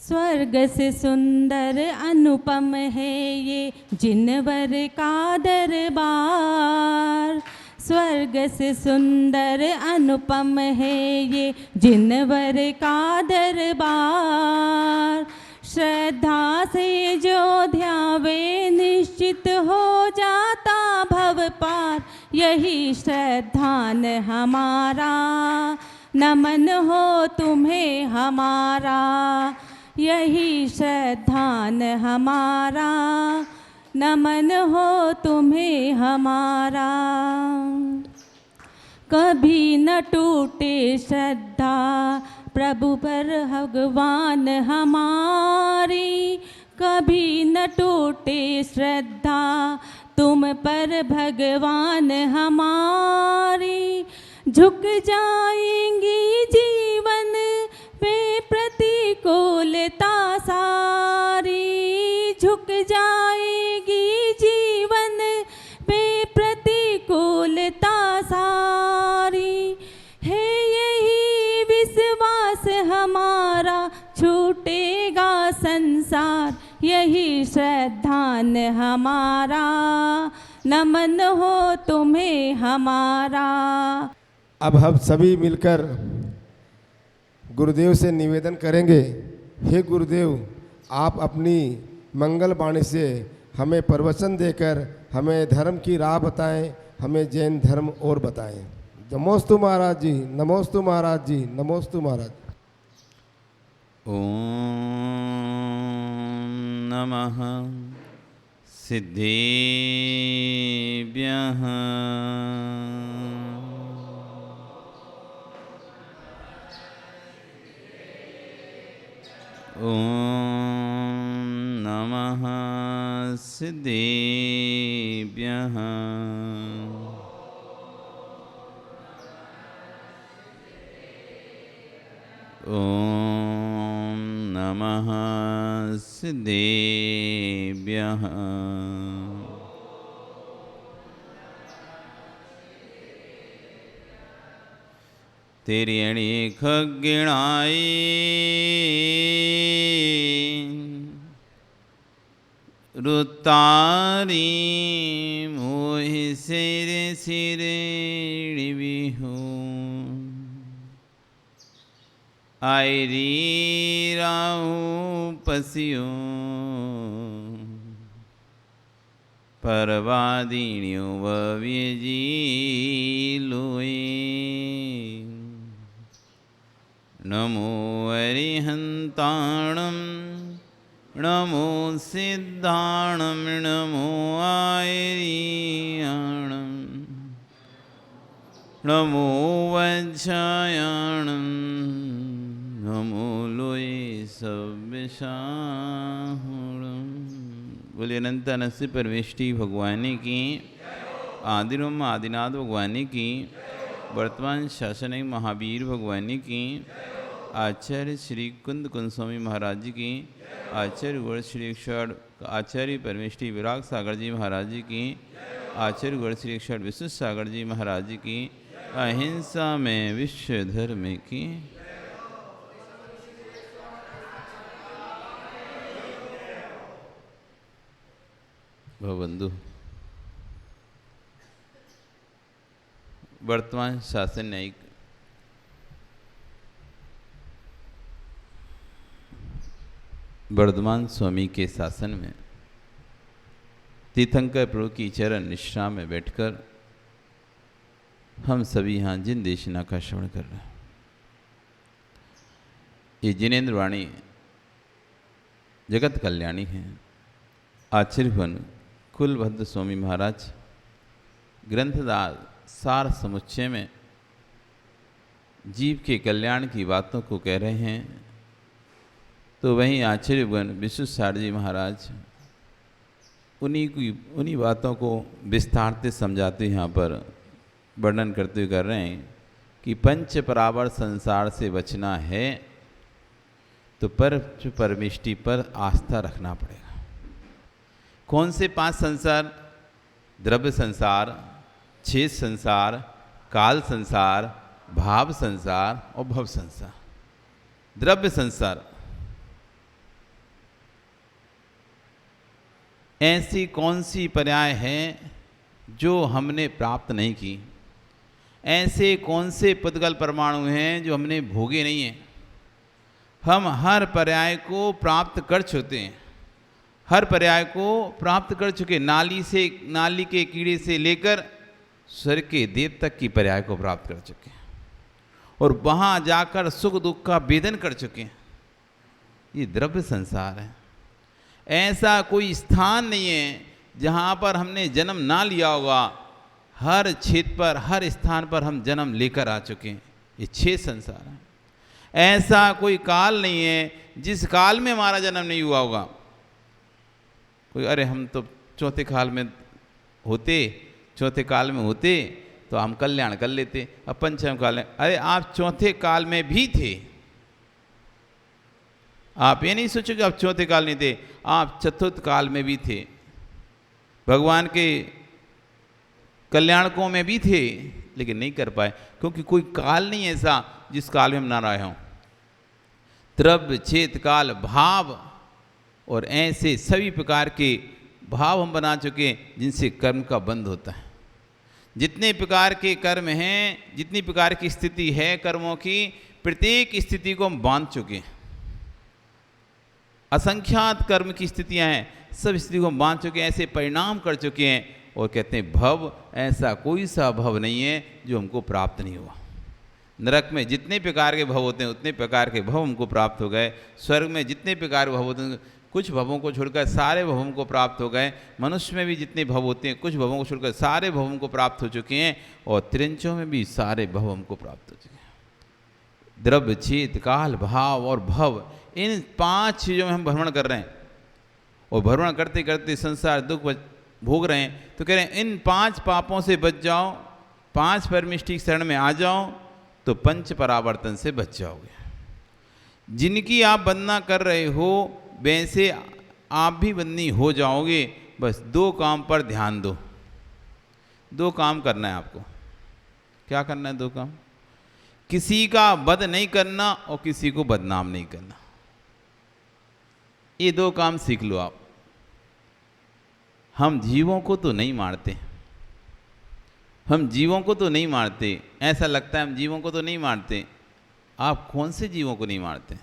स्वर्ग से सुंदर अनुपम है ये जिनवर का दरबार। स्वर्ग से सुंदर अनुपम है ये जिनवर का दरबार। श्रद्धा से जो ध्यावे निश्चित हो जाता भव पार। यही श्रद्धान हमारा, नमन हो तुम्हें हमारा। यही श्रद्धान हमारा, नमन हो तुम्हें हमारा। कभी न टूटे श्रद्धा प्रभु पर भगवान हमारी। कभी न टूटे श्रद्धा तुम पर भगवान हमारी। झुक जाएंगी जीवन पे प्रतिकूलता सारी। झुक जाएगी जीवन पे प्रतिकूलता सारी। है यही विश्वास हमारा, छूटेगा संसार। यही श्रद्धान हमारा, नमन हो तुम्हें हमारा। अब हम सभी मिलकर गुरुदेव से निवेदन करेंगे, हे गुरुदेव आप अपनी मंगल वाणी से हमें प्रवचन देकर हमें धर्म की राह बताएं, हमें जैन धर्म और बताएं। नमोस्तु महाराज जी, नमोस्तु महाराज जी, नमोस्तु महाराज। ओम नमः सिद्धेभ्यः। ओम नमः सिद्धेभ्यः। ओम नमः सिद्धेभ्यः। तेरी अणिख गिणाई रुतारी मोहि सिरे सिरे बिहू। आयरी राहू पसियो परवादिन्यो वव्यजी लोए। नमो अरिहंताणं नमो सिद्धाणं नमो आयरियाणं नमो वज्रायाणं नमो लोये सव्यसाहुणं। बोलिए अनंत अनस्य परमेष्टि भगवान की, आदिरोम आदिनाथ भगवान की, वर्तमान शासन महावीर भगवान की, आचार्य श्री कुंद स्वामी महाराज जी की, आचार्य गुण श्री आचार्य परमेष्टि विराग सागर जी महाराज जी की, आचार्य गुण श्री विश्व सागर जी महाराज जी की, अहिंसा में विश्व धर्म की। भवबंधु, वर्तमान शासन न्यायिक वर्धमान स्वामी के शासन में तीर्थंकर प्रभु की चरण निष्ठा में बैठकर हम सभी यहाँ जिन देशना का श्रवण कर रहे हैं। ये जिनेन्द्र वाणी जगत कल्याणी है। आचार्यवन कुलभद्र स्वामी महाराज ग्रंथदार सार समुच्चय में जीव के कल्याण की बातों को कह रहे हैं, तो वहीं आचार्यवन विश्वेश्वर जी महाराज उन्हीं बातों को विस्तार से समझाते यहाँ पर वर्णन करते हुए कर रहे हैं कि पंच परावर संसार से बचना है तो परमिष्टि पर आस्था रखना पड़ेगा। कौन से 5 संसार? द्रव्य संसार, छेद संसार, काल संसार, भाव संसार और भव संसार। द्रव्य संसार ऐसी कौन सी पर्याय है जो हमने प्राप्त नहीं की? ऐसे कौन से पुद्गल परमाणु हैं जो हमने भोगे नहीं हैं? हम हर पर्याय को प्राप्त कर चुके हैं, हर पर्याय को प्राप्त कर चुके। नाली के कीड़े से लेकर स्वर्ग के देव तक की पर्याय को प्राप्त कर चुके हैं और वहाँ जाकर सुख दुख का भेदन कर चुके हैं। ये द्रव्य संसार है। ऐसा कोई स्थान नहीं है जहाँ पर हमने जन्म ना लिया होगा। हर क्षेत्र पर, हर स्थान पर हम जन्म लेकर आ चुके हैं। ये 6 संसार है। ऐसा कोई काल नहीं है जिस काल में हमारा जन्म नहीं हुआ होगा। कोई अरे हम तो चौथे काल में होते, चौथे काल में होते तो हम कल्याण कर लेते। अब पंचम काल में, अरे आप चौथे काल में भी थे। आप ये नहीं सोचो कि आप चौथे काल नहीं थे, आप चतुर्थ काल में भी थे, भगवान के कल्याणकों में भी थे, लेकिन नहीं कर पाए क्योंकि कोई काल नहीं ऐसा जिस काल में हम ना रहे हों। द्रव्य, चेत, काल, भाव और ऐसे सभी प्रकार के भाव हम बना चुके हैं जिनसे कर्म का बंध होता है। जितने प्रकार के कर्म हैं, जितनी प्रकार की स्थिति है कर्मों की, प्रत्येक स्थिति को हम बांध चुके हैं। असंख्यात कर्म की स्थितियां हैं, सब स्थिति को हम बांध चुके हैं, ऐसे परिणाम कर चुके हैं और कहते हैं भव, ऐसा कोई सा भव नहीं है जो हमको प्राप्त नहीं हुआ। नरक में जितने प्रकार के भव होते हैं उतने प्रकार के भव हमको प्राप्त हो गए। स्वर्ग में जितने प्रकार के भव होते हैं, कुछ भवों को छोड़कर सारे भवों को प्राप्त हो गए। मनुष्य में भी जितने भव होते हैं, कुछ भवों को छोड़कर सारे भवों को प्राप्त हो चुके हैं और त्रिंचों में भी सारे भव हमको प्राप्त हो चुके हैं। द्रव्य, चेत, काल, भाव और भव, इन 5 चीज़ों में हम भ्रमण कर रहे हैं और भ्रमण करते करते संसार दुख भोग रहे हैं। तो कह रहे हैं इन 5 पापों से बच जाओ, 5 परमिष्टि शरण में आ जाओ तो 5 परावर्तन से बच जाओगे। जिनकी आप वंदना कर रहे हो वैसे आप भी बंदी हो जाओगे। बस 2 काम पर ध्यान दो। 2 काम करना है आपको। क्या करना है? 2 काम। किसी का वध नहीं करना और किसी को बदनाम नहीं करना। ये 2 काम सीख लो आप। हम जीवों को तो नहीं मारते, हम जीवों को तो नहीं मारते। ऐसा लगता है हम जीवों को तो नहीं मारते। आप कौन से जीवों को नहीं मारते?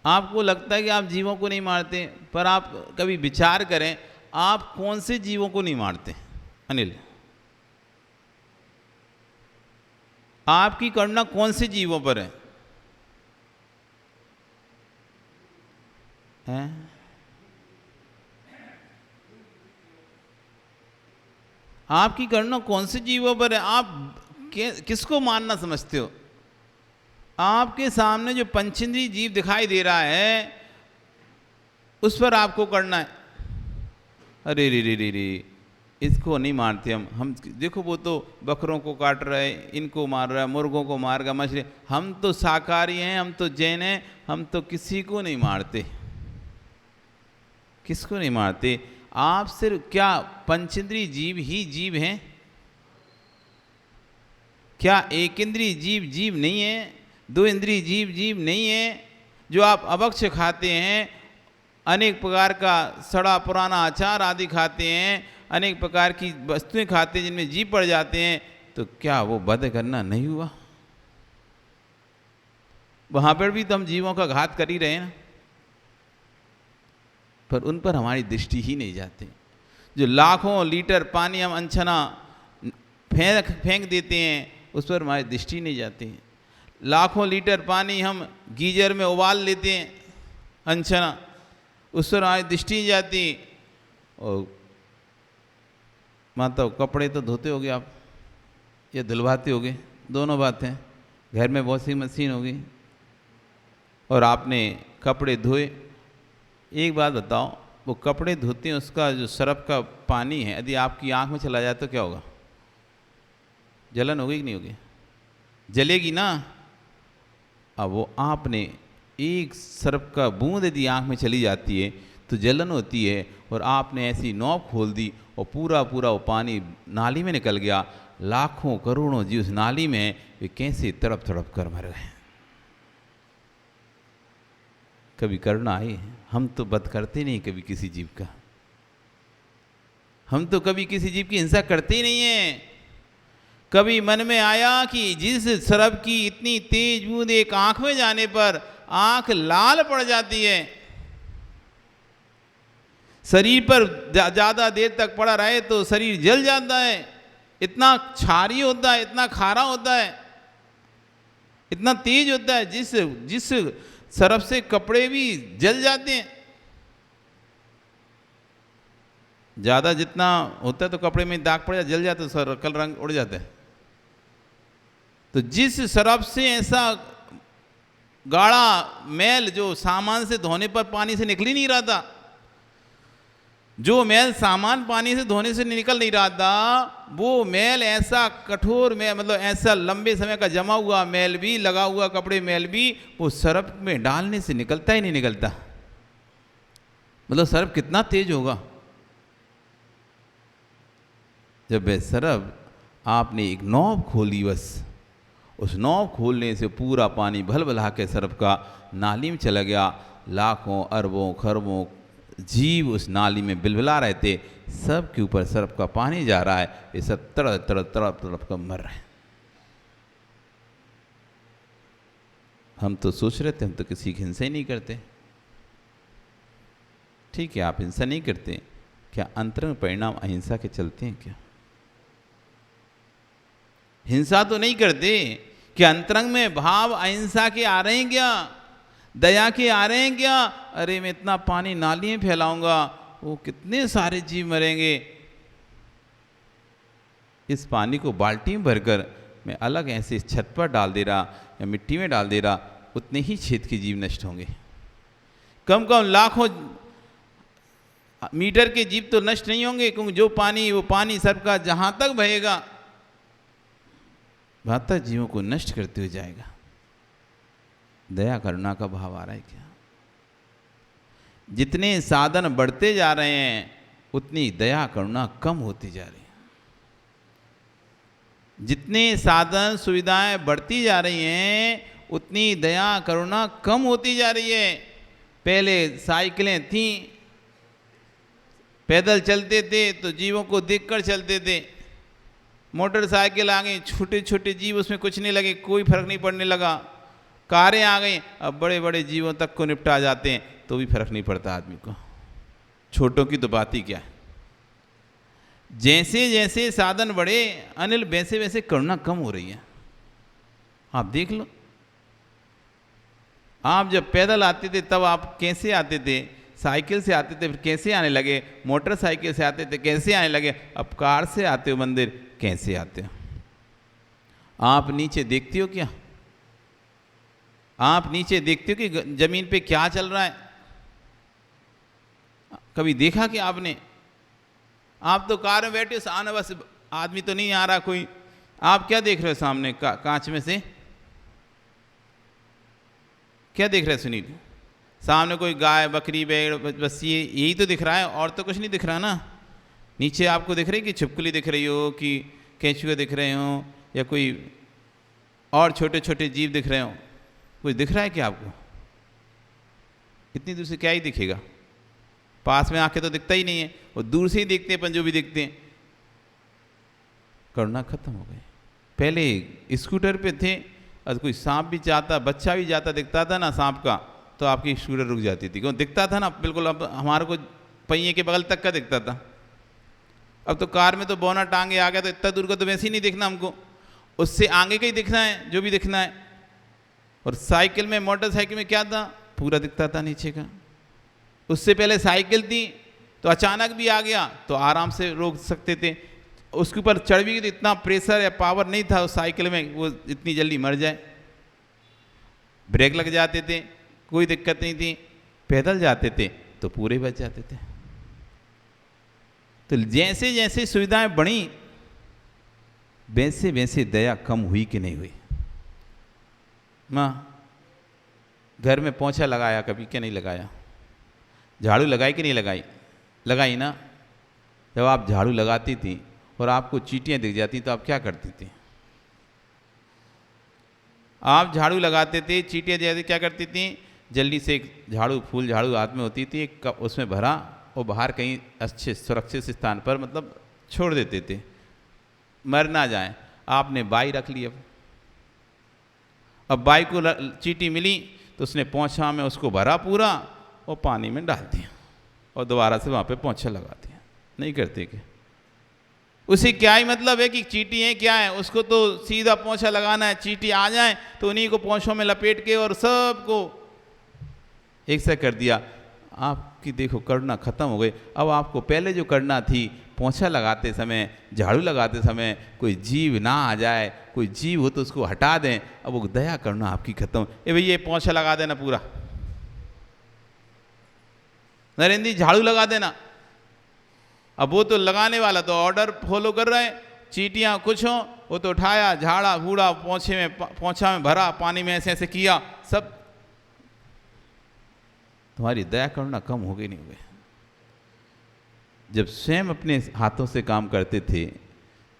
आपको लगता है कि आप जीवों को नहीं मारते, पर आप कभी विचार करें आप कौन से जीवों को नहीं मारते? अनिल, आपकी करुणा कौन से जीवों पर है? आपकी करुणा कौन से जीवों पर है? आप किसको मानना समझते हो? आपके सामने जो पंचेंद्रीय जीव दिखाई दे रहा है उस पर आपको करना है। अरे रे रे रे रे, इसको नहीं मारते हम देखो वो तो बकरों को काट रहे, इनको मार रहा है, मुर्गों को मार रहा, मछली। हम तो शाकाहारी हैं, हम तो जैन हैं, हम तो किसी को नहीं मारते। किसको नहीं मारते? आप सिर्फ क्या पंचेंद्रीय जीव ही जीव हैं? क्या एक इंद्रिय जीव जीव नहीं है? 2 इंद्रिय जीव जीव नहीं है? जो आप अभक्ष खाते हैं, अनेक प्रकार का सड़ा पुराना अचार आदि खाते हैं, अनेक प्रकार की वस्तुएं खाते हैं जिनमें जीव पड़ जाते हैं, तो क्या वो वध करना नहीं हुआ? वहाँ पर भी तो हम जीवों का घात कर ही रहे हैं ना, पर उन पर हमारी दृष्टि ही नहीं जाती। जो लाखों लीटर पानी हम अनछना फेंक देते हैं उस पर हमारी दृष्टि नहीं जाती। लाखों लीटर पानी हम गीजर में उबाल लेते हैं अनछना, उस पर हमारी दृष्टि नहीं जाती। और माता कपड़े तो धोते होगे आप या धुलवाते होगे, दोनों बातें। घर में वॉशिंग मशीन होगी और आपने कपड़े धोए। एक बात बताओ, वो कपड़े धोते हैं उसका जो सरफ का पानी है यदि आपकी आंख में चला जाए तो क्या होगा? जलन होगी कि नहीं होगी? जलेगी ना। अब वो आपने एक सरफ का बूंद यदि आंख में चली जाती है तो जलन होती है, और आपने ऐसी नॉब खोल दी और पूरा पूरा वो पानी नाली में निकल गया। लाखों करोड़ों जीव उस नाली में वे कैसे तड़प तड़प कर मर गए। कभी करुणा आई है? हम तो वध करते नहीं कभी किसी जीव का, हम तो कभी किसी जीव की हिंसा करते ही नहीं है। कभी मन में आया कि जिस सरब की इतनी तेज बूंद एक आंख में जाने पर आंख लाल पड़ जाती है, शरीर पर ज्यादा देर तक पड़ा रहे तो शरीर जल जाता है, इतना क्षारी होता है, इतना खारा होता है, इतना तेज होता है, जिस सरफ से कपड़े भी जल जाते हैं। ज्यादा जितना होता है तो कपड़े में दाग पड़ जाता, जल जाता है, सर्कल रंग उड़ जाता है। तो जिस सरफ से ऐसा गाढ़ा मैल जो सामान से धोने पर पानी से निकल ही नहीं रहा था, जो मैल सामान पानी से धोने से निकल नहीं रहा था, वो मैल ऐसा कठोर मैल, मतलब ऐसा लंबे समय का जमा हुआ मैल भी, लगा हुआ कपड़े मैल भी, वो सरफ में डालने से निकलता ही नहीं निकलता। मतलब सरफ कितना तेज होगा। जब वह सरफ आपने एक नॉब खोली, बस उस नॉब खोलने से पूरा पानी भल भला के सरफ का नाली में चला गया। लाखों अरबों खरबों जीव उस नाली में बिलबिला रहे थे, सब के ऊपर सरफ का पानी जा रहा है, ये सब तड़प तड़प तड़प तड़प कर मर रहे हैं। हम तो सोच रहे थे हम तो किसी की हिंसा ही नहीं करते। ठीक है, आप हिंसा नहीं करते, क्या अंतरंग परिणाम अहिंसा के चलते हैं क्या? हिंसा तो नहीं करते, क्या अंतरंग में भाव अहिंसा के आ रहे हैं क्या? दया के आ रहे हैं क्या? अरे मैं इतना पानी नाली में फैलाऊंगा, वो कितने सारे जीव मरेंगे, इस पानी को बाल्टी में भरकर मैं अलग ऐसे छत पर डाल दे रहा या मिट्टी में डाल दे रहा, उतने ही क्षेत्र के जीव नष्ट होंगे। कम कम लाखों मीटर के जीव तो नष्ट नहीं होंगे, क्योंकि जो पानी वो पानी सब का जहां तक बहेगा वहां तक जीवों को नष्ट करते हुए जाएगा। दया करुणा का भाव आ रहा है क्या? जितने साधन बढ़ते जा रहे हैं उतनी दया करुणा कम होती जा रही है। जितने साधन सुविधाएं बढ़ती जा रही हैं उतनी दया करुणा कम होती जा रही है। पहले साइकिलें थीं, पैदल चलते थे तो जीवों को देखकर चलते थे। मोटरसाइकिल आ गई, छोटे छोटे जीव उसमें कुछ नहीं लगे, कोई फर्क नहीं पड़ने लगा। कारें आ गई, अब बड़े बड़े जीवों तक को निपटा जाते हैं तो भी फर्क नहीं पड़ता आदमी को, छोटों की तो बात ही क्या है। जैसे जैसे साधन बढ़े अनिल, वैसे वैसे करुणा कम हो रही है। आप देख लो, आप जब पैदल आते थे तब आप कैसे आते थे, साइकिल से आते थे फिर कैसे आने लगे, मोटरसाइकिल से आते थे कैसे आने लगे, अब कार से आते हो मंदिर कैसे आते हो। आप नीचे देखते हो क्या? आप नीचे देखते हो कि जमीन पे क्या चल रहा है? कभी देखा कि आपने? आप तो कार में बैठे हो, सामने बस आदमी तो नहीं आ रहा कोई, आप क्या देख रहे हो सामने कांच में से? क्या देख रहे हो सुनील? सामने कोई गाय बकरी भेड़ बस यही तो दिख रहा है, और तो कुछ नहीं दिख रहा ना। नीचे आपको दिख रही कि छिपकली दिख रही हो, कि केंचुए दिख रहे हो, या कोई और छोटे छोटे जीव दिख रहे हो, कुछ दिख रहा है क्या आपको? इतनी दूर से क्या ही दिखेगा, पास में आके तो दिखता ही नहीं है, वो दूर से ही देखते हैं अपन जो भी देखते हैं। करुणा खत्म हो गई। पहले स्कूटर पे थे, और कोई सांप भी जाता, बच्चा भी जाता दिखता था ना सांप का, तो आपकी स्कूटर रुक जाती थी, क्यों दिखता था ना बिल्कुल। अब हमारे को पहिए के बगल तक का दिखता था। अब तो कार में तो बौना टांगे आ गया, तो इतना दूर का तो वैसे ही नहीं दिखना हमको, उससे आगे का ही दिखना है जो भी दिखना है। और साइकिल में, मोटरसाइकिल में क्या था, पूरा दिखता था नीचे का। उससे पहले साइकिल थी तो अचानक भी आ गया तो आराम से रोक सकते थे, उसके ऊपर चढ़ भी गई तो इतना प्रेशर या पावर नहीं था उस साइकिल में वो इतनी जल्दी मर जाए। ब्रेक लग जाते थे, कोई दिक्कत नहीं थी। पैदल जाते थे तो पूरे बच जाते थे। तो जैसे जैसे सुविधाएं बढ़ी वैसे वैसे दया कम हुई कि नहीं हुई? माँ घर में पोंछा लगाया कभी क्या नहीं लगाया? झाड़ू लगाई कि नहीं लगाई? लगाई ना। जब आप झाड़ू लगाती थी और आपको चींटियां दिख जाती तो आप क्या करती थी? आप झाड़ू लगाते थे, चींटियां दिख जाती क्या करती थी? जल्दी से एक झाड़ू फूल झाड़ू हाथ में होती थी, एक कप उसमें भरा और बाहर कहीं अच्छे सुरक्षित स्थान पर मतलब छोड़ देते थे, मर ना जाए। आपने बाई रख ली। अब बाई को चींटी मिली तो उसने पोंछा में उसको भरा पूरा और पानी में डाल दिया और दोबारा से वहाँ पे पोंछा लगा दिया। नहीं करते क्या? उसे क्या ही मतलब है कि चींटी है क्या है, उसको तो सीधा पोंछा लगाना है, चींटी आ जाए तो उन्हीं को पोंछों में लपेट के और सबको एक साथ कर दिया। आपकी देखो करना खत्म हो गई। अब आपको पहले जो करना थी, पोंछा लगाते समय, झाड़ू लगाते समय कोई जीव ना आ जाए, कोई जीव हो तो उसको हटा दें, अब वो दया करना आपकी खत्म। ए भैया पोंछा लगा देना पूरा, नरेंद्र जी झाड़ू लगा देना। अब वो तो लगाने वाला तो ऑर्डर फॉलो कर रहे हैं, चींटियाँ कुछ हो वो तो उठाया, झाड़ा बूढ़ा पोंछा में भरा, पानी में ऐसे ऐसे किया, सब। तुम्हारी दया करना कम हो गई नहीं हो गई? जब स्वयं अपने हाथों से काम करते थे,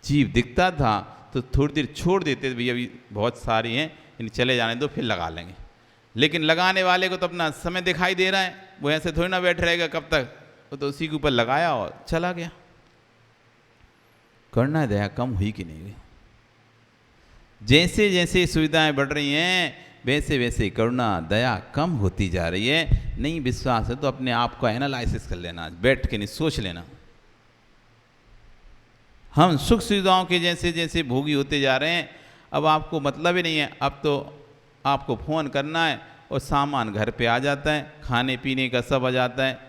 जीव दिखता था तो थोड़ी देर छोड़ देते थे, भैया अभी बहुत सारी हैं इन्हें चले जाने दो फिर लगा लेंगे। लेकिन लगाने वाले को तो अपना समय दिखाई दे रहा है, वो ऐसे थोड़ी ना बैठ रहेगा कब तक, वो तो उसी के ऊपर लगाया और चला गया। करना दया कम हुई कि नहीं हुई? जैसे जैसे सुविधाएं बढ़ रही हैं वैसे वैसे करुणा दया कम होती जा रही है। नहीं विश्वास है तो अपने आप को एनालिसिस कर लेना, बैठ के नहीं सोच लेना। हम सुख सुविधाओं के जैसे जैसे भोगी होते जा रहे हैं, अब आपको मतलब ही नहीं है। अब तो आपको फ़ोन करना है और सामान घर पे आ जाता है, खाने पीने का सब आ जाता है।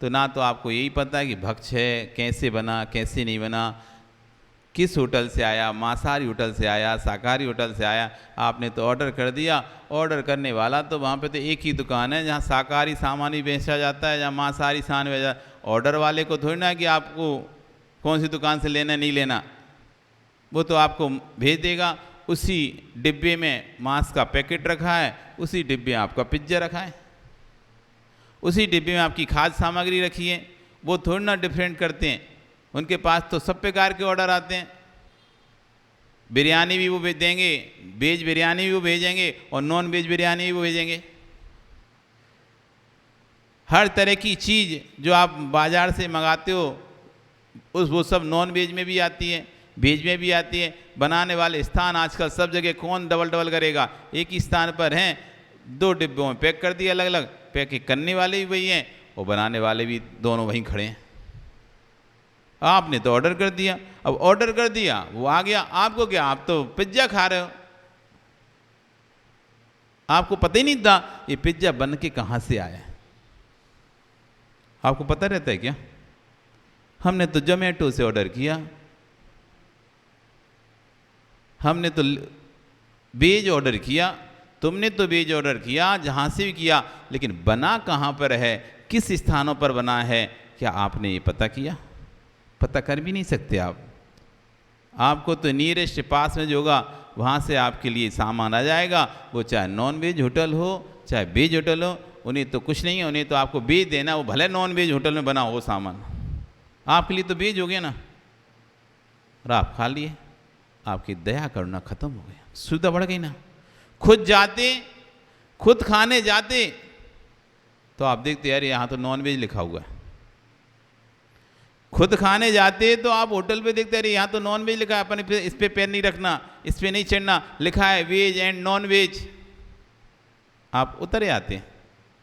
तो ना तो आपको यही पता है कि भक्ष है, कैसे बना कैसे नहीं बना, किस होटल से आया, मांसाहारी होटल से आया, शाकाहारी होटल से आया। आपने तो ऑर्डर कर दिया, ऑर्डर करने वाला तो वहाँ पे तो एक ही दुकान है जहाँ शाकाहारी सामान ही बेचा जाता है, जहाँ मांसाहारी सामान बेचा। ऑर्डर वाले को थोड़ी ना कि आपको कौन सी दुकान से लेना नहीं लेना, वो तो आपको भेज देगा। उसी डिब्बे में मांस का पैकेट रखा है, उसी डिब्बे में आपका पिज्ज़ा रखा है, उसी डिब्बे में आपकी खाद्य सामग्री रखी है। वो थोड़ी ना डिफरेंट करते हैं, उनके पास तो सब प्रकार के ऑर्डर आते हैं। बिरयानी भी वो भेज देंगे, वेज बिरयानी भी वो भेजेंगे और नॉन वेज बिरयानी भी वो भेजेंगे। हर तरह की चीज़ जो आप बाज़ार से मंगाते हो वो सब नॉन वेज में भी आती है, वेज में भी आती है। बनाने वाले स्थान आजकल सब जगह कौन डबल डबल करेगा, एक ही स्थान पर हैं, 2 डिब्बों में पैक कर दिया, अलग अलग पैक करने वाले भी वही हैं और बनाने वाले भी दोनों वहीं खड़े हैं। आपने तो ऑर्डर कर दिया, अब ऑर्डर कर दिया वो आ गया, आपको क्या, आप तो पिज्ज़ा खा रहे हो। आपको पता ही नहीं था ये पिज्ज़ा बन के कहाँ से आया है। आपको पता रहता है क्या? हमने तो जोमेटो से ऑर्डर किया, हमने तो वेज ऑर्डर किया, तुमने तो वेज ऑर्डर किया, जहाँ से भी किया, लेकिन बना कहाँ पर है, किस स्थानों पर बना है, क्या आपने ये पता किया? पता कर भी नहीं सकते आप। आपको तो नियरेस्ट पास में जो होगा वहाँ से आपके लिए सामान आ जाएगा, वो चाहे नॉन वेज होटल हो चाहे वेज होटल हो, उन्हें तो कुछ नहीं है, उन्हें तो आपको वेज देना, वो भले नॉन वेज होटल में बना हो सामान, आपके लिए तो वेज हो गया ना, और आप खा लिए। आपकी दया करना खत्म हो गया, सुविधा बढ़ गई ना। खुद जाते, खुद खाने जाते तो आप देखते यार यहाँ तो नॉन वेज लिखा हुआ है। खुद खाने जाते तो आप होटल पे देखते अरे यहाँ तो नॉन वेज लिखा है, अपन इस पे पैर नहीं रखना, इस पे नहीं चढ़ना, लिखा है वेज एंड नॉन वेज। आप उतरे आते हैं,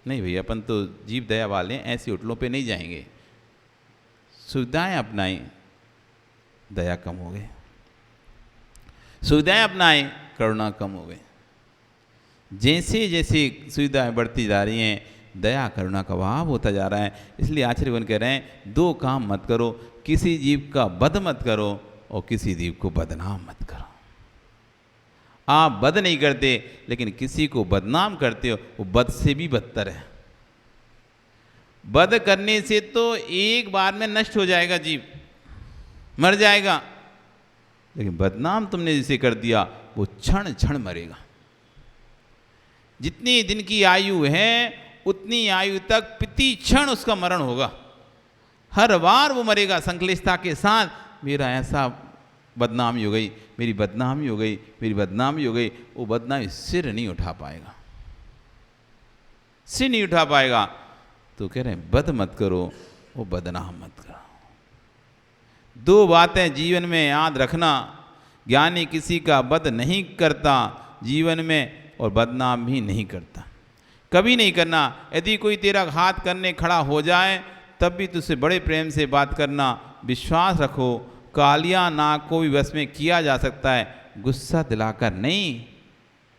नहीं भैया अपन तो जीव दया वाले हैं, ऐसे होटलों पे नहीं जाएंगे। सुविधाएं अपनाएं, दया कम हो गई। सुविधाएं अपनाएं, करुणा कम हो गई। जैसे जैसे सुविधाएं बढ़ती जा रही हैं, दया करुणा का अभाव होता जा रहा है। इसलिए आचार्यगण कह रहे हैं 2 काम मत करो, किसी जीव का बद मत करो और किसी जीव को बदनाम मत करो। आप बद नहीं करते लेकिन किसी को बदनाम करते हो, वो बद से भी बदतर है। बद करने से तो एक बार में नष्ट हो जाएगा जीव, मर जाएगा, लेकिन बदनाम तुमने जिसे कर दिया वो क्षण क्षण मरेगा। जितनी दिन की आयु है उतनी आयु तक प्रति क्षण उसका मरण होगा। हर बार वो मरेगा संकलिष्ठता के साथ। मेरा ऐसा बदनामी हो गई, मेरी बदनामी हो गई, मेरी बदनामी हो गई। वो बदनामी सिर नहीं उठा पाएगा, से नहीं उठा पाएगा। तो कह रहे हैं बद मत करो, वो बदनाम मत करो। दो बातें जीवन में याद रखना, ज्ञानी किसी का बद नहीं करता जीवन में, और बदनाम भी नहीं करता, कभी नहीं करना। यदि कोई तेरा घात करने खड़ा हो जाए तब भी तुझसे बड़े प्रेम से बात करना। विश्वास रखो, कालियाँ नाग को भी वश में किया जा सकता है, गुस्सा दिलाकर नहीं,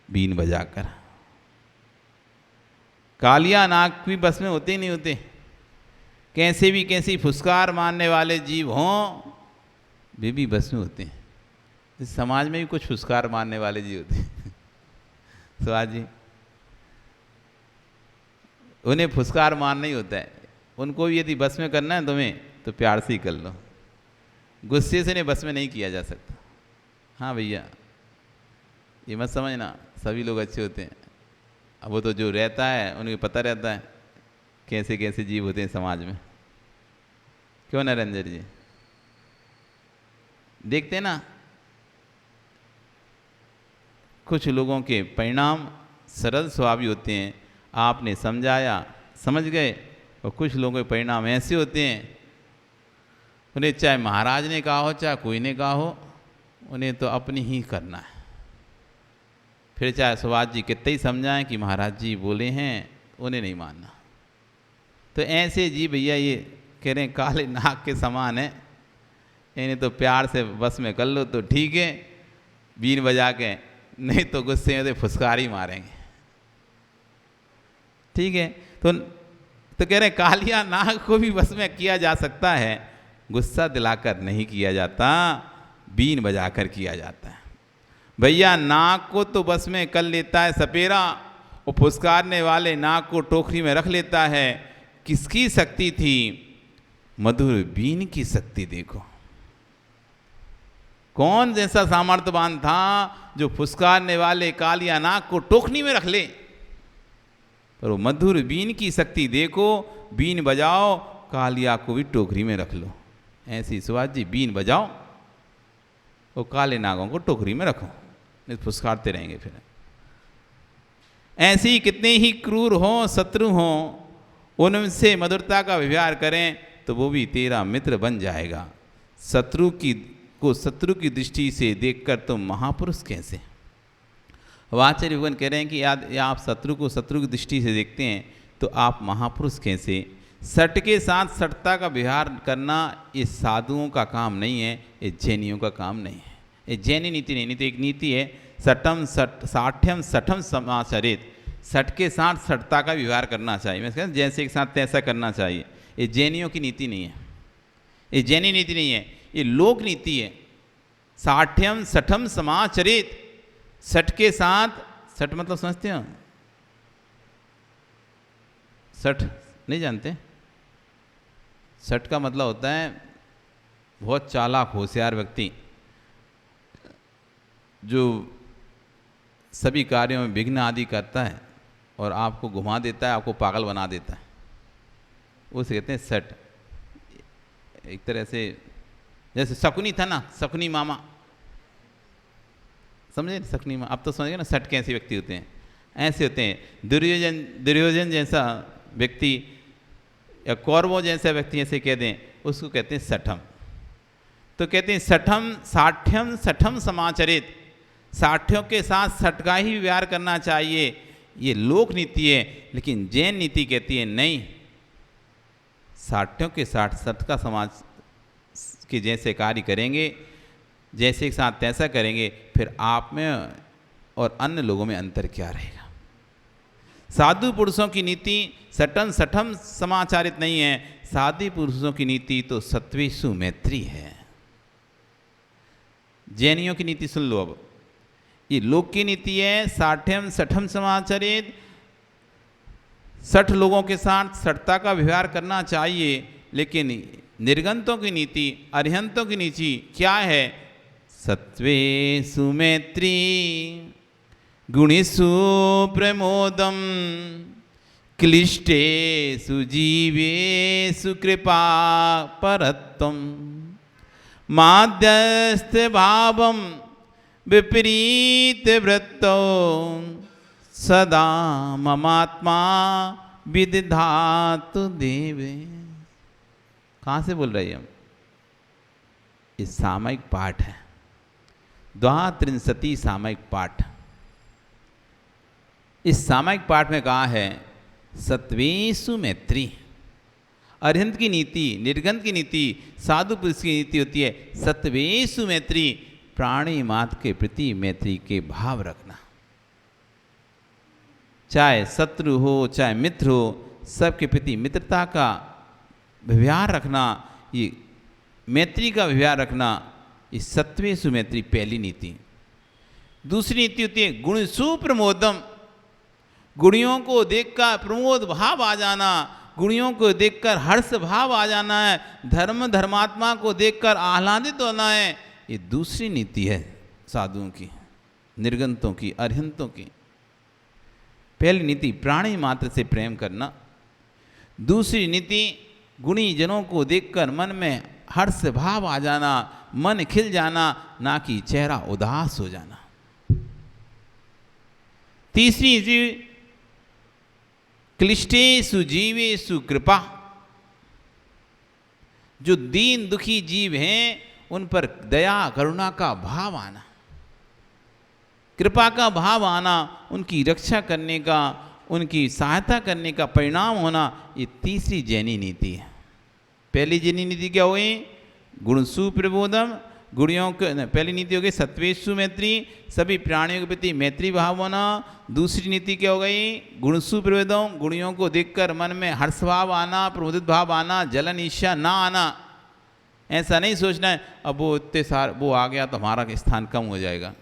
बीन बजाकर। कालियाँ नाग भी बस में होते नहीं होते, कैसे भी कैसी फुसकार मारने वाले जीव हों वे भी बस में होते हैं। इस समाज में भी कुछ फुसकार मारने वाले जीव होते हैं सुभाष जी, उन्हें फुसकार मारना ही होता है। उनको भी यदि बस में करना है तुम्हें तो प्यार से ही कर लो, गुस्से से इन्हें बस में नहीं किया जा सकता। हाँ भैया, ये मत समझना सभी लोग अच्छे होते हैं। अब वो तो जो रहता है उन्हें पता रहता है कैसे कैसे जीव होते हैं समाज में, क्यों नरेंद्र जी? देखते ना, कुछ लोगों के परिणाम सरल स्वभावी होते हैं, आपने समझाया समझ गए, और कुछ लोगों के परिणाम ऐसे होते हैं उन्हें चाहे महाराज ने कहा हो चाहे कोई ने कहा हो, उन्हें तो अपनी ही करना है। फिर चाहे सुभाष जी कितने ही समझाएं कि महाराज जी बोले हैं, उन्हें नहीं मानना। तो ऐसे जी भैया ये कह रहे हैं काले नाग के समान है, इन्हें तो प्यार से बस में कर लो तो ठीक है, बीन बजा के, नहीं तो गुस्से में तो फुसकार ही मारेंगे। ठीक है, तो कह रहे हैं कालिया नाग को भी बस में किया जा सकता है, गुस्सा दिलाकर नहीं किया जाता, बीन बजाकर किया जाता है। भैया नाग को तो बस में कर लेता है सपेरा, वो फुसकारने वाले नाग को टोकरी में रख लेता है। किसकी शक्ति थी? मधुर बीन की शक्ति। देखो कौन जैसा सामर्थ्यवान था जो फुसकारने वाले कालिया नाग को टोकरी में रख ले, पर वो मधुर बीन की शक्ति देखो, बीन बजाओ, कालिया को भी टोकरी में रख लो। ऐसी सुभाष जी बीन बजाओ, वो काले नागों को टोकरी में रखो, नहीं फुसकारते रहेंगे फिर। ऐसे ही कितने ही क्रूर हों, शत्रु हों, उनसे मधुरता का व्यवहार करें तो वो भी तेरा मित्र बन जाएगा। शत्रु की दृष्टि से देखकर तुम महापुरुष कैसे? आचार्य भगवान कह रहे हैं कि याद आप शत्रु को शत्रु की दृष्टि से देखते हैं तो आप महापुरुष कैसे? सट के साथ सटता का व्यवहार करना ये साधुओं का काम नहीं है, ये जैनियों का काम नहीं है, ये जैनी नीति नहीं। नीति एक नीति है, सठम सठम समाचरित, सट के साथ सटता का व्यवहार करना चाहिए। मैं कहता जैसे एक साथ तैसा करना चाहिए। ये जैनियों की नीति नहीं है, ये जैनी नीति नहीं है, ये लोक नीति है। साठ्यम सठम समाचरित, सट के साथ, सट मतलब समझते हो? सट नहीं जानते? सट का मतलब होता है बहुत चालाक होशियार व्यक्ति जो सभी कार्यों में विघ्न आदि करता है और आपको घुमा देता है, आपको पागल बना देता है, उसे कहते हैं सट। एक तरह से जैसे शकुनी था ना, शकुनी मामा, समझे? शकुनी मामा, अब तो समझिए ना सट कैसे व्यक्ति होते हैं। ऐसे होते हैं दुर्योधन जैसा व्यक्ति या कौरवों जैसा व्यक्ति ऐसे कह दें, उसको कहते हैं सठम। तो कहते हैं सठम साठ्यम सठम समाचरित, साठ्यों के साथ सट का ही व्यवहार करना चाहिए। ये लोक नीति है, लेकिन जैन नीति कहती है नहीं, साठ्यों के साथ सट का समाज के जैसे कार्य करेंगे, जैसे एक साथ तैसा करेंगे, फिर आप में और अन्य लोगों में अंतर क्या रहेगा? साधु पुरुषों की नीति सठम सठम समाचारित नहीं है, साधु पुरुषों की नीति तो सत्वेषु मैत्री है। जैनियों की नीति सुन लो। अब ये लोक की नीति है, साठ्यम सठम समाचरित, 60 लोगों के साथ सठता का व्यवहार करना चाहिए। लेकिन निर्गंतों की नीति, अरिहंतों की नीति क्या है? सत्वेषु मैत्री, गुणेषु प्रमोदम, क्लिष्टेषु जीवेषु कृपा परत्वम, माध्यस्थ भावम विपरीत वृत्तो, सदा ममात्मा विदधातु देवे। कहाँ से बोल रहे हैं हम? ये सामयिक पाठ है, द्वात्रिंशति सामयिक पाठ। इस सामयिक पाठ में कहा है सत्वेषु मैत्री। अरिहंत की नीति, निर्गंत की नीति, साधु पुरुष की नीति होती है सत्वेषु मैत्री, प्राणी मात्र के प्रति मैत्री के भाव रखना। चाहे शत्रु हो चाहे मित्र हो, सबके प्रति मित्रता का व्यवहार रखना, ये मैत्री का व्यवहार रखना, ये सत्वेषु मैत्री पहली नीति। दूसरी नीति होती है गुण सुप्रमोदम। गुणियों को देखकर प्रमोद भाव आ जाना, गुणियों को देखकर हर्ष भाव आ जाना है, धर्म धर्मात्मा को देखकर आह्लादित होना है। ये दूसरी नीति है साधुओं की, निर्गंतों की, अरिहंतों की। पहली नीति प्राणी मात्र से प्रेम करना। दूसरी नीति गुणी जनों को देखकर मन में हर्ष भाव आ जाना, मन खिल जाना, ना कि चेहरा उदास हो जाना। तीसरी नीति क्लिष्टेषु जीवेषु कृपा। जो दीन दुखी जीव हैं उन पर दया करुणा का भाव आना, कृपा का भाव आना, उनकी रक्षा करने का, उनकी सहायता करने का परिणाम होना, ये तीसरी जैनी नीति है। पहली जैनी नीति क्या हुई? गुण सुप्रबोधम। गुणियों के पहली नीति हो गई सत्वेषु मैत्री, सभी प्राणियों के प्रति मैत्री भाव होना। दूसरी नीति क्या हो गई? गुण सुप्रबोधम, गुणियों को देखकर मन में हर्ष भाव आना, प्रबोधित भाव आना, जलन ईर्ष्या ना आना। ऐसा नहीं सोचना है अब वो इतने सारे वो आ गया तो हमारा स्थान कम हो जाएगा,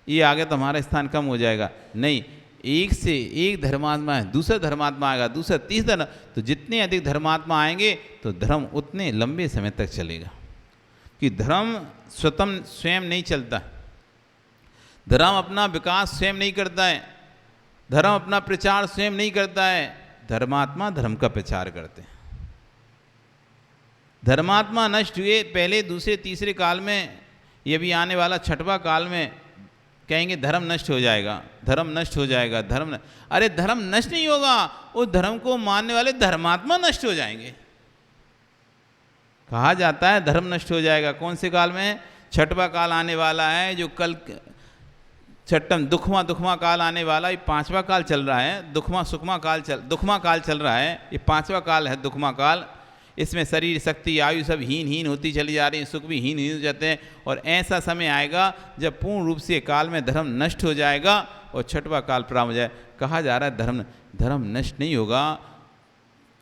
ये आ गया तो हमारा स्थान कम हो जाएगा। नहीं, एक से एक धर्मात्मा है, दूसरा धर्मात्मा आएगा, दूसरा तीसरा धर्म, तो जितने अधिक धर्मात्मा आएंगे तो धर्म उतने लंबे समय तक चलेगा। कि धर्म स्वयं नहीं चलता, धर्म अपना विकास स्वयं नहीं करता है, धर्म अपना प्रचार स्वयं नहीं करता है, धर्मात्मा धर्म का प्रचार करते हैं। धर्मात्मा नष्ट हुए पहले दूसरे तीसरे काल में, ये भी आने वाला छठवां काल में कहेंगे धर्म नष्ट हो जाएगा, धर्म नष्ट हो जाएगा, अरे धर्म नष्ट नहीं होगा, उस धर्म को मानने वाले धर्मात्मा नष्ट हो जाएंगे। कहा जाता है धर्म नष्ट हो जाएगा। कौन से काल में? छठवां काल आने वाला है, जो कल छठम दुखमा काल आने वाला, ये पांचवा काल चल रहा है। दुखमा काल चल रहा है, ये पांचवा काल है दुखमा काल। इसमें शरीर शक्ति आयु सब हीन होती चली जा रही है, सुख भी हीन हो जाते हैं। और ऐसा समय आएगा जब पूर्ण रूप से काल में धर्म नष्ट हो जाएगा और छठवां काल प्रारंभ हो जाए। कहा जा रहा है धर्म नष्ट नहीं होगा।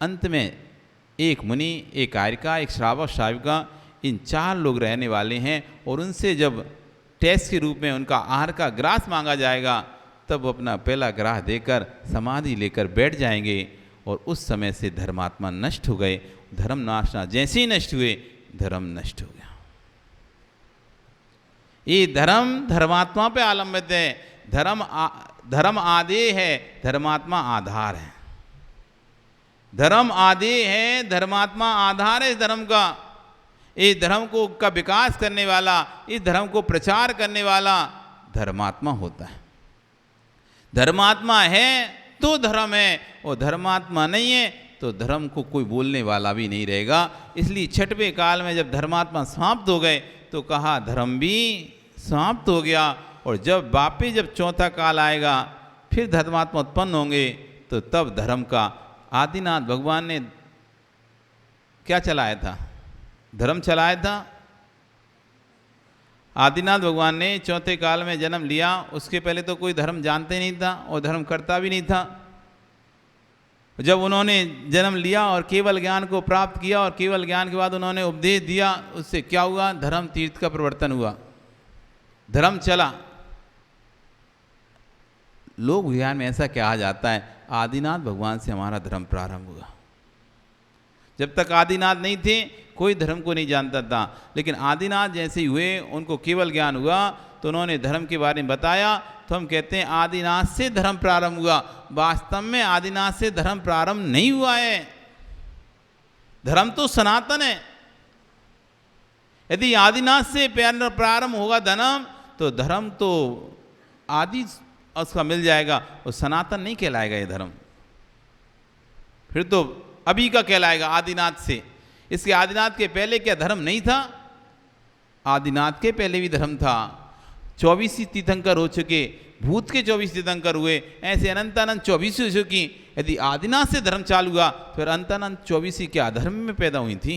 अंत में एक मुनि, एक आर्यिका, एक श्रावक श्राविका, इन 4 लोग रहने वाले हैं। और उनसे जब टेस्ट के रूप में उनका आहार का ग्रास मांगा जाएगा, तब वो अपना पहला ग्रास देकर समाधि लेकर बैठ जाएंगे। और उस समय से धर्मात्मा नष्ट हो गए। धर्म नाशना जैसे ही नष्ट हुए, धर्म नष्ट हो गया। ये धर्म धर्मात्मा पे आलंबित है। धर्म आदेय है, धर्मात्मा आधार है। धर्म आदेय है, धर्मात्मा आधार है इस धर्म का। इस धर्म को का विकास करने वाला, इस धर्म को प्रचार करने वाला धर्मात्मा होता है। धर्मात्मा है तो धर्म है, और धर्मात्मा नहीं है तो धर्म को कोई बोलने वाला भी नहीं रहेगा। इसलिए छठवें काल में जब धर्मात्मा समाप्त हो गए तो कहा धर्म भी समाप्त हो गया। और जब वापिस जब चौथा काल आएगा, फिर धर्मात्मा उत्पन्न होंगे, तो तब धर्म का आदिनाथ भगवान ने क्या चलाया था? धर्म चलाया था। आदिनाथ भगवान ने चौथे काल में जन्म लिया। उसके पहले तो कोई धर्म जानते नहीं था और धर्म करता भी नहीं था। जब उन्होंने जन्म लिया और केवल ज्ञान को प्राप्त किया, और केवल ज्ञान के बाद उन्होंने उपदेश दिया, उससे क्या हुआ? धर्म तीर्थ का परिवर्तन हुआ, धर्म चला। लोक विज्ञान में ऐसा कहा जाता है आदिनाथ भगवान से हमारा धर्म प्रारंभ हुआ। जब तक आदिनाथ नहीं थे कोई धर्म को नहीं जानता था, लेकिन आदिनाथ जैसे ही हुए, उनको केवल ज्ञान हुआ तो उन्होंने धर्म के बारे में बताया। तो हम कहते हैं आदिनाथ से धर्म प्रारंभ हुआ। वास्तव में आदिनाथ से धर्म प्रारंभ नहीं हुआ है। धर्म तो सनातन है। यदि आदिनाथ से प्रारंभ होगा धर्म, तो धर्म तो आदि उसका मिल जाएगा, वो सनातन नहीं कहलाएगा ये धर्म, फिर तो अभी का कहलाएगा आदिनाथ से। इसके आदिनाथ के पहले क्या धर्म नहीं था? आदिनाथ के पहले भी धर्म था। 24 तीर्थंकर हो चुके, भूत के 24 तीर्थंकर हुए, ऐसे अनंत अनंत 24 हो चुकी। यदि आदिनाथ से धर्म चालू हुआ, फिर अनंत अनंत 24 क्या धर्म में पैदा हुई थी?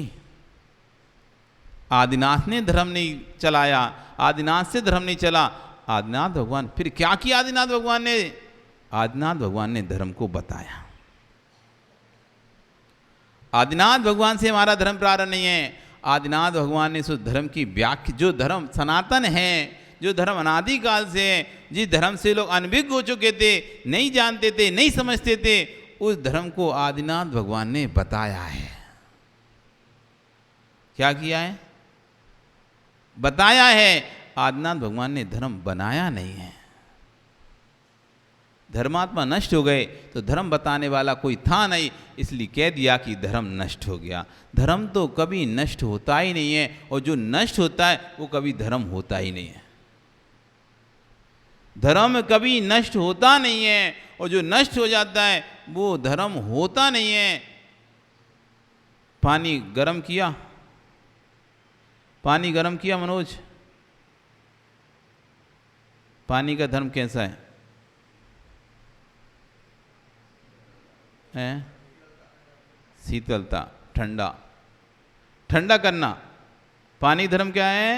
आदिनाथ ने धर्म नहीं चलाया, आदिनाथ से धर्म नहीं चला। आदिनाथ भगवान फिर क्या किया? आदिनाथ भगवान ने, आदिनाथ भगवान ने धर्म को बताया। आदिनाथ भगवान से हमारा धर्म प्रारंभ नहीं है। आदिनाथ भगवान ने उस धर्म की व्याख्या, जो धर्म सनातन है, जो धर्म अनादिकाल से है, जिस धर्म से लोग अनभिज्ञ हो चुके थे, नहीं जानते थे, नहीं समझते थे, उस धर्म को आदिनाथ भगवान ने बताया है। क्या किया है? बताया है। आदिनाथ भगवान ने धर्म बनाया नहीं है। धर्मात्मा नष्ट हो गए तो धर्म बताने वाला कोई था नहीं, इसलिए कह दिया कि धर्म नष्ट हो गया। धर्म तो कभी नष्ट होता ही नहीं है, और जो नष्ट होता है वो कभी धर्म होता ही नहीं है। धर्म कभी नष्ट होता नहीं है, और जो नष्ट हो जाता है वो धर्म होता नहीं है। पानी गर्म किया, पानी गर्म किया मनोज, पानी का धर्म कैसा है? शीतलता, ठंडा, ठंडा करना। पानी धर्म क्या है?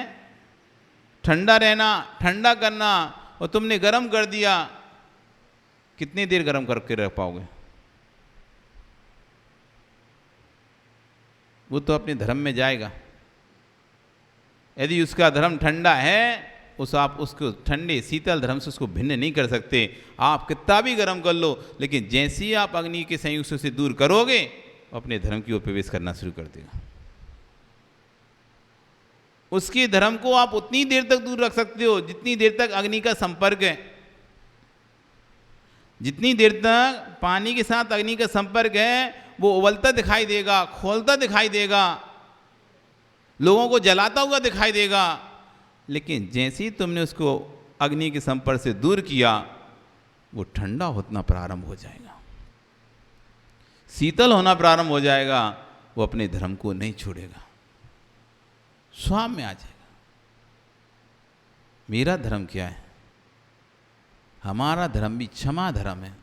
ठंडा रहना, ठंडा करना। और तुमने गर्म कर दिया, कितनी देर गर्म करके रख पाओगे? वो तो अपने धर्म में जाएगा। यदि उसका धर्म ठंडा है, आप उसको ठंडे शीतल धर्म से उसको भिन्न नहीं कर सकते। आप कितना भी गर्म कर लो, लेकिन जैसे ही आप अग्नि के संयोग से दूर करोगे, अपने धर्म की ओर प्रवेश करना शुरू कर देगा। उसके धर्म को आप उतनी देर तक दूर रख सकते हो जितनी देर तक अग्नि का संपर्क है। जितनी देर तक पानी के साथ अग्नि का संपर्क है, वो उबलता दिखाई देगा, खोलता दिखाई देगा, लोगों को जलाता हुआ दिखाई देगा। लेकिन जैसे ही तुमने उसको अग्नि के संपर्क से दूर किया, वो ठंडा होना प्रारंभ हो जाएगा, शीतल होना प्रारंभ हो जाएगा। वो अपने धर्म को नहीं छोड़ेगा, स्वाब में आ जाएगा। मेरा धर्म क्या है? हमारा धर्म भी क्षमा धर्म है।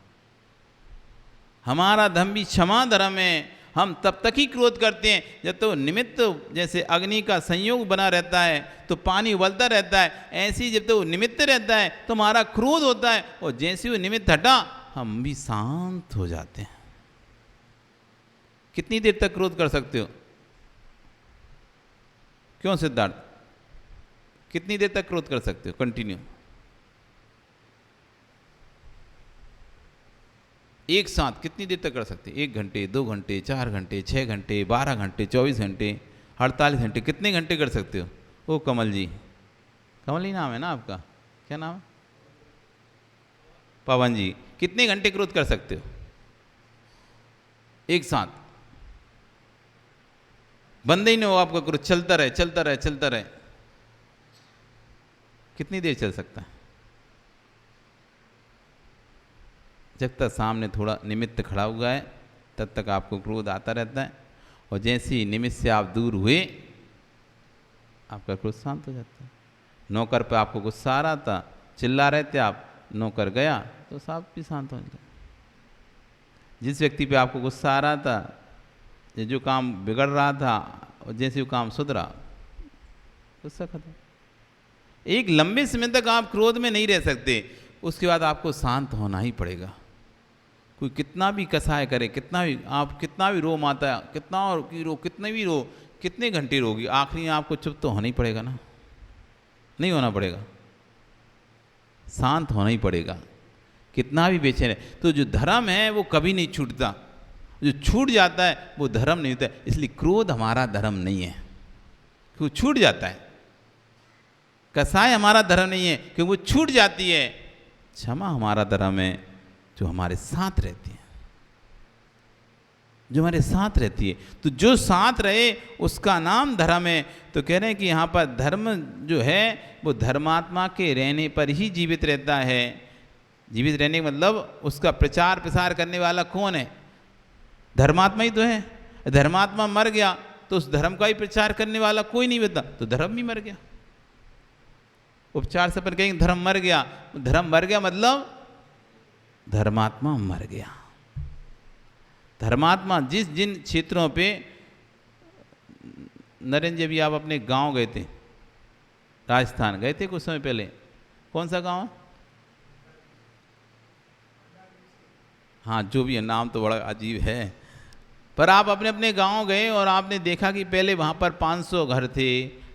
हमारा धर्म भी क्षमा धर्म है। हम तब तक ही क्रोध करते हैं जब तो निमित्त, जैसे अग्नि का संयोग बना रहता है तो पानी उबलता रहता है, ऐसे ही जब तो निमित्त रहता है तो हमारा क्रोध होता है, और जैसे वो निमित्त हटा हम भी शांत हो जाते हैं। कितनी देर तक क्रोध कर सकते हो? क्यों सिद्धार्थ, कितनी देर तक क्रोध कर सकते हो कंटिन्यू? एक साथ कितनी देर तक कर सकते? 1 घंटे, 2 घंटे, 4 घंटे, 6 घंटे, 12 घंटे, 24 घंटे, 48 घंटे, कितने घंटे कर सकते हो? ओ कमल जी, कमल ही नाम है ना आपका? क्या नाम है? पवन जी, कितने घंटे क्रोध कर सकते हो एक साथ? बंद ही नहीं हो आपका क्रोध, चलता रहे चलता रहे चलता रहे। कितनी देर चल सकता है? जब तक सामने थोड़ा निमित्त खड़ा हुआ है तब तक आपको क्रोध आता रहता है, और जैसे ही निमित्त से आप दूर हुए आपका क्रोध शांत हो जाता है। नौकर पे आपको गुस्सा आ रहा था, चिल्ला रहे थे आप, नौकर गया तो साहब भी शांत हो गया। जिस व्यक्ति पे आपको गुस्सा आ रहा था, जो काम बिगड़ रहा था, और जैसे वो काम सुधरा, गुस्सा खत्म। एक लंबे समय तक आप क्रोध में नहीं रह सकते, उसके बाद आपको शांत होना ही पड़ेगा। कोई कितना भी कसाय करे, कितना भी आप कितना भी रो माता, कितना और की रो, कितने भी रो, कितने घंटे रोगी, आखिरी में आपको चुप तो होना ही पड़ेगा ना? नहीं होना पड़ेगा? शांत होना ही पड़ेगा, कितना भी बेचैन है। तो जो धर्म है वो कभी नहीं छूटता, जो छूट जाता है वो धर्म नहीं होता है। इसलिए क्रोध हमारा धर्म नहीं है, क्यों छूट जाता है। कसाय हमारा धर्म नहीं है क्योंकि वो छूट जाती है। क्षमा हमारा धर्म है, जो हमारे साथ रहती है, जो हमारे साथ रहती है। तो जो साथ रहे उसका नाम धर्म है। तो कह रहे हैं कि यहाँ पर धर्म जो है वो धर्मात्मा के रहने पर ही जीवित रहता है। जीवित रहने का मतलब उसका प्रचार प्रसार करने वाला कौन है? धर्मात्मा ही तो है। धर्मात्मा मर गया तो उस धर्म का ही प्रचार करने वाला कोई नहीं बचा, तो धर्म भी मर गया। उपचार से अपन कहेंगे धर्म मर गया, धर्म मर गया मतलब धर्मात्मा मर गया। धर्मात्मा जिन क्षेत्रों पे, नरेंद्र जी अभी आप अपने गांव गए थे, राजस्थान गए थे कुछ समय पहले, कौन सा गांव है? हाँ जो भी है, नाम तो बड़ा अजीब है, पर आप अपने अपने गांव गए और आपने देखा कि पहले वहाँ पर 500 घर थे,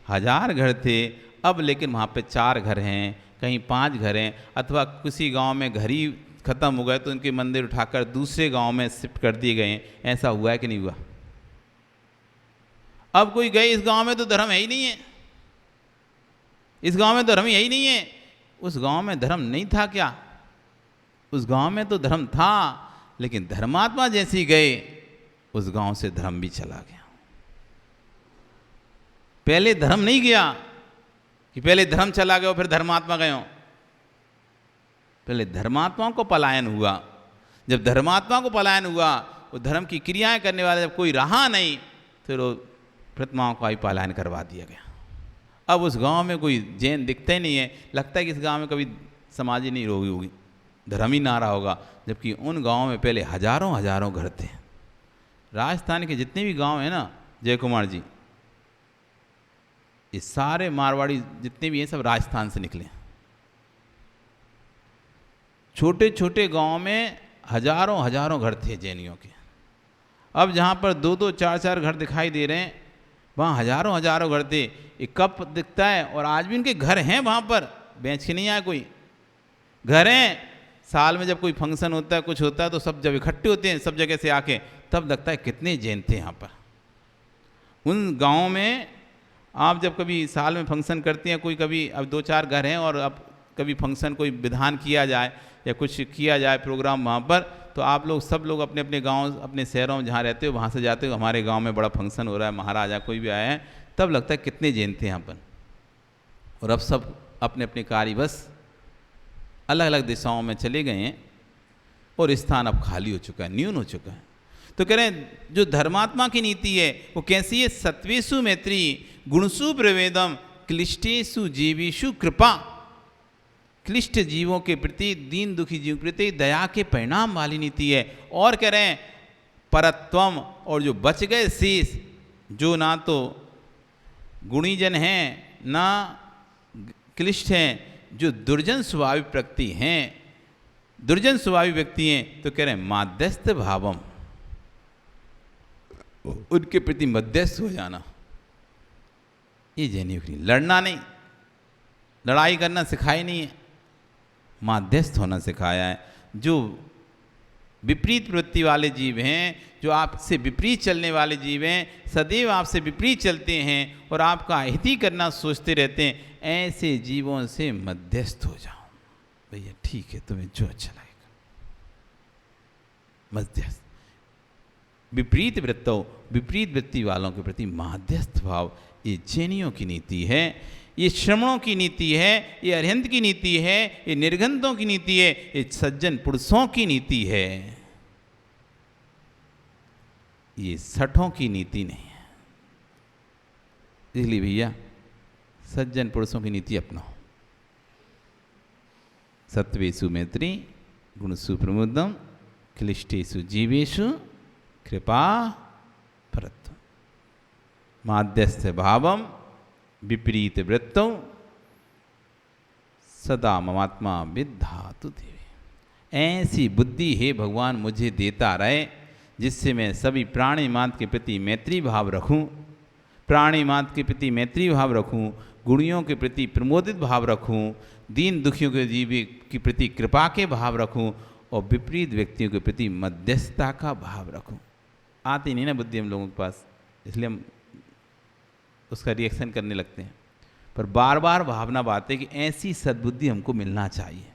1000 घर थे, अब लेकिन वहाँ पे 4 घर हैं, कहीं 5 घर हैं, अथवा किसी गांव में घर ही खत्म हो गए तो उनके मंदिर उठाकर दूसरे गांव में शिफ्ट कर दिए गए। ऐसा हुआ है कि नहीं हुआ? अब कोई गए इस गांव में तो धर्म है ही नहीं है, इस गांव में धर्म है ही नहीं है। उस गांव में धर्म नहीं था क्या? उस गांव में तो धर्म था, लेकिन धर्मात्मा जैसे ही गए उस गांव से धर्म भी चला गया। पहले धर्म नहीं गया कि पहले धर्म चला गया फिर धर्मात्मा गए हो। पहले धर्मात्माओं को पलायन हुआ। जब धर्मात्मा को पलायन हुआ, वो धर्म की क्रियाएं करने वाला जब कोई रहा नहीं, फिर वो प्रतिमाओं का ही पलायन करवा दिया गया। अब उस गांव में कोई जैन दिखता ही नहीं है, लगता है कि इस गांव में कभी समाज ही नहीं रोगी होगी, धर्म ही ना रहा होगा, जबकि उन गांवों में पहले हजारों हजारों घर थे। राजस्थान के जितने भी गांव हैं ना जय कुमार जी, ये सारे मारवाड़ी जितने भी हैं सब राजस्थान से निकले। छोटे छोटे गांव में हजारों हजारों घर थे जैनियों के। अब जहाँ पर 2-2, 4-4 घर दिखाई दे रहे हैं, वहाँ हजारों हजारों घर थे। एक कप दिखता है और आज भी उनके घर हैं, वहाँ पर बेच के नहीं आया कोई, घर हैं। साल में जब कोई फंक्शन होता है, कुछ होता है, तो सब जब इकट्ठे होते हैं सब जगह से आके, तब लगता है कितने जैन थे यहाँ पर। उन गाँव में आप जब कभी साल में फंक्शन करते हैं, कोई कभी अब 2-4 घर हैं और अब कभी फंक्शन कोई विधान किया जाए या कुछ किया जाए प्रोग्राम वहाँ पर, तो आप लोग सब लोग अपने अपने गांव, अपने शहरों में जहाँ रहते हो वहाँ से जाते हो, हमारे गांव में बड़ा फंक्शन हो रहा है, महाराजा कोई भी आया है, तब लगता है कितने जैन थे यहाँ पर। और अब सब अपने अपने कार्य बस अलग अलग दिशाओं में चले गए हैं और स्थान अब खाली हो चुका है, न्यून हो चुका है। तो कह रहे हैं जो धर्मात्मा की नीति है वो कैसी है? सत्वेषु मैत्री, गुणसु प्रवेदम, क्लिष्टेषु जीवेषु कृपा। क्लिष्ट जीवों के प्रति, दीन दुखी जीवों के प्रति दया के परिणाम वाली नीति है। और कह रहे हैं परत्वम, और जो बच गए शेष, जो ना तो गुणीजन हैं ना क्लिष्ट हैं, जो दुर्जन स्वाभाविक व्यक्ति हैं, दुर्जन स्वाभाविक व्यक्ति हैं, तो कह रहे हैं माध्यस्थ भावम, उनके प्रति मध्यस्थ हो जाना। ये जैनियों की लड़ना नहीं, लड़ाई करना सिखाई नहीं है, माध्यस्थ होना सिखाया है। जो विपरीत प्रवृत्ति वाले जीव हैं, जो आपसे विपरीत चलने वाले जीव हैं, सदैव आपसे विपरीत चलते हैं और आपका हित ही करना सोचते रहते हैं, ऐसे जीवों से मध्यस्थ हो जाओ। भैया ठीक है, तुम्हें जो अच्छा लगेगा, मध्यस्थ। विपरीत वृत्तों, विपरीत वृत्ति वालों के प्रति माध्यस्थ भाव, ये जैनियों की नीति है, ये श्रमणों की नीति है, ये अरिहंत की नीति है, ये निर्घंतों की नीति है, ये सज्जन पुरुषों की नीति है, ये सठों की नीति नहीं है। इसलिए भैया सज्जन पुरुषों की नीति अपनाओ। सत्वेषु मैत्री, गुणसु प्रमुदम, क्लिष्टेषु जीवेषु कृपा परत्व, माध्यस्थ भावम, विपरीत वृत्तों, सदा ममात्मा विद्धातु देवे। ऐसी बुद्धि हे भगवान मुझे देता रहे, जिससे मैं सभी प्राणी मात्र के प्रति मैत्री भाव रखूं, प्राणी मात्र के प्रति मैत्री भाव रखूं, गुणियों के प्रति प्रमोदित भाव रखूं, दीन दुखियों के जीव के प्रति कृपा के भाव रखूं और विपरीत व्यक्तियों के प्रति मध्यस्थता का भाव रखूं। आती नहीं ना बुद्धि हम लोगों के पास, इसलिए हम उसका रिएक्शन करने लगते हैं। पर बार बार भावना बात है कि ऐसी सद्बुद्धि हमको मिलना चाहिए।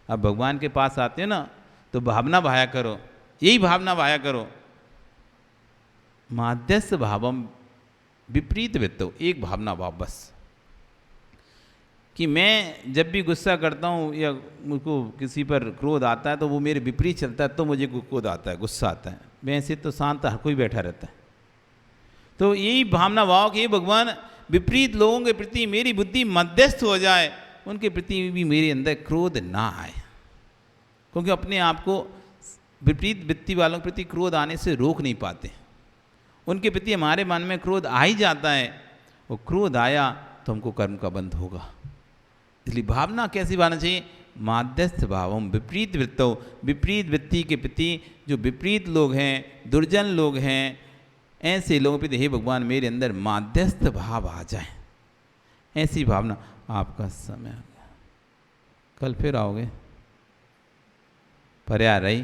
अब भगवान के पास आते हो ना, तो भावना भाया करो, यही भावना भाया करो, माध्यस्थ भावम विपरीत वृत्तो, एक भावना भाव बस, कि मैं जब भी गुस्सा करता हूँ या मुझको किसी पर क्रोध आता है तो वो मेरे विपरीत चलता है, तो मुझे क्रोध आता है, गुस्सा आता है। वैसे तो शांत हर कोई बैठा रहता है। तो यही भावना भाव कि भगवान विपरीत लोगों के प्रति मेरी बुद्धि मध्यस्थ हो जाए, उनके प्रति भी मेरे अंदर क्रोध ना आए, क्योंकि अपने आप को विपरीत वृत्ति वालों के प्रति क्रोध आने से रोक नहीं पाते। उनके प्रति हमारे मन में क्रोध आ ही जाता है, वो क्रोध आया तो हमको कर्म का बंध होगा। इसलिए भावना कैसी भावना चाहिए? माध्यस्थ भावम विपरीत वृत्तों, विपरीत वृत्ति के प्रति जो विपरीत लोग हैं, दुर्जन लोग हैं, ऐसे लोगों पे हे भगवान मेरे अंदर माध्यस्थ भाव आ जाए, ऐसी भावना। आपका समय आ गया, कल फिर आओगे? पर्या रही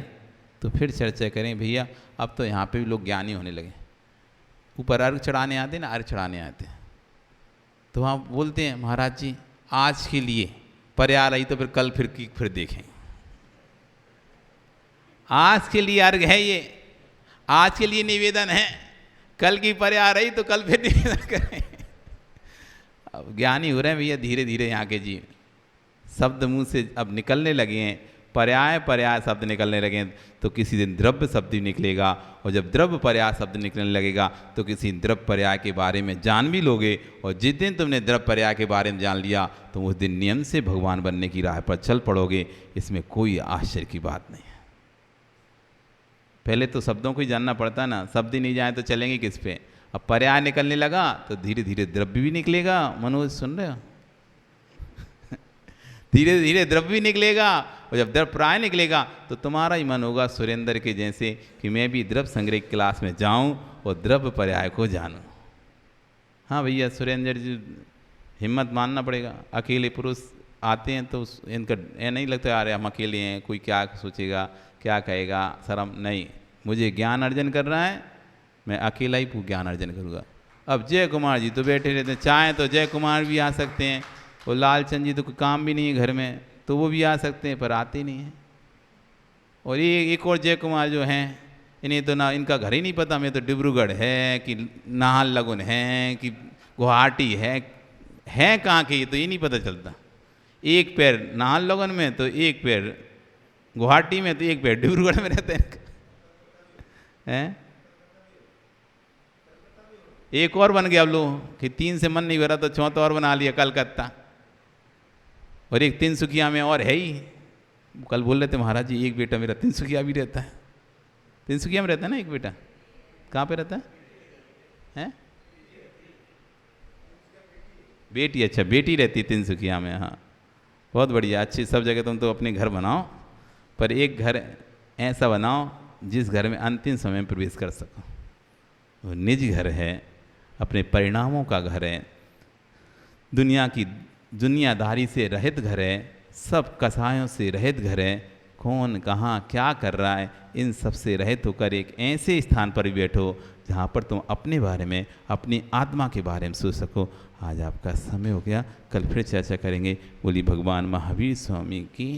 तो फिर चर्चा करें भैया। अब तो यहाँ पे भी लोग ज्ञानी होने लगे। ऊपर अर्घ चढ़ाने आते ना, अर्घ चढ़ाने आते तो वहाँ बोलते हैं महाराज जी आज के लिए पर्या रही तो फिर कल फिर देखें। आज के लिए अर्घ है ये, आज के लिए निवेदन है, कल की पर्या रही तो कल फिर निवेदन करें। अब ज्ञानी हो रहे हैं भैया धीरे धीरे यहाँ के जी, शब्द मुंह से अब निकलने लगे हैं, पर्याय पर्याय शब्द निकलने लगे हैं, तो किसी दिन द्रव्य शब्द भी निकलेगा, और जब द्रव्य पर्याय शब्द निकलने लगेगा तो किसी द्रव्य पर्याय के बारे में जान भी लोगे, और जिस दिन तुमने द्रव्य पर्याय के बारे में जान लिया तो उस दिन नियम से भगवान बनने की राह पर चल पड़ोगे। इसमें कोई आश्चर्य की बात नहीं है। पहले तो शब्दों को ही जानना पड़ता ना, शब्द ही नहीं जाए तो चलेंगे किस पे। अब पर्याय निकलने लगा तो धीरे धीरे द्रव्य भी निकलेगा। मनोज सुन रहे हो? धीरे धीरे द्रव्य भी निकलेगा, और जब द्रव्य प्राय निकलेगा तो तुम्हारा ही मन होगा सुरेंद्र के जैसे कि मैं भी द्रव्य संग्रह क्लास में जाऊं और द्रव्य पर्याय को जानूं। हाँ भैया सुरेंद्र जी हिम्मत मानना पड़ेगा। अकेले पुरुष आते हैं तो इनका ये नहीं लगता यार हम अकेले हैं, कोई क्या सोचेगा, क्या कहेगा, शर्म नहीं। मुझे ज्ञान अर्जन करना है, मैं अकेला ही ज्ञान अर्जन करूँगा। अब जय कुमार जी तो बैठे रहते हैं, चाहे तो जय कुमार भी आ सकते हैं, और लालचंद जी तो कोई काम भी नहीं है घर में तो वो भी आ सकते हैं, पर आते नहीं हैं। और ये एक और जय कुमार जो हैं, इन्हें तो ना इनका घर ही नहीं पता, मैं तो डिब्रूगढ़ है कि नाहरलगुन है कि गुवाहाटी है कहाँ के, ये तो ये नहीं पता चलता। एक पैर नाहरलगुन में तो एक पैर गुवाहाटी में तो एक पैर डिब्रूगढ़ में रहते हैं। एक और बन गया अब लोग कि 3 से मन नहीं भरा तो चौथा और बना लिया कलकत्ता, और एक तिनसुकिया में और है ही। कल बोल रहे थे महाराज जी एक बेटा मेरा तिनसुकिया भी रहता है। तिनसुकिया में रहता है ना एक बेटा, कहाँ पे रहता है? बेटी, अच्छा बेटी रहती है तिनसुकिया में। हाँ बहुत बढ़िया, अच्छी। सब जगह तुम तो अपने घर बनाओ, पर एक घर ऐसा बनाओ जिस घर में अंतिम समय में प्रवेश कर सको। वो निज घर है, अपने परिणामों का घर है, दुनिया की दुनियादारी से रहित घर है, सब कसायों से रहित घर है। कौन कहाँ क्या कर रहा है इन सब से रहित होकर एक ऐसे स्थान पर भी बैठो जहाँ पर तुम अपने बारे में, अपनी आत्मा के बारे में सोच सको। आज आपका समय हो गया, कल फिर चर्चा करेंगे। बोली भगवान महावीर स्वामी की।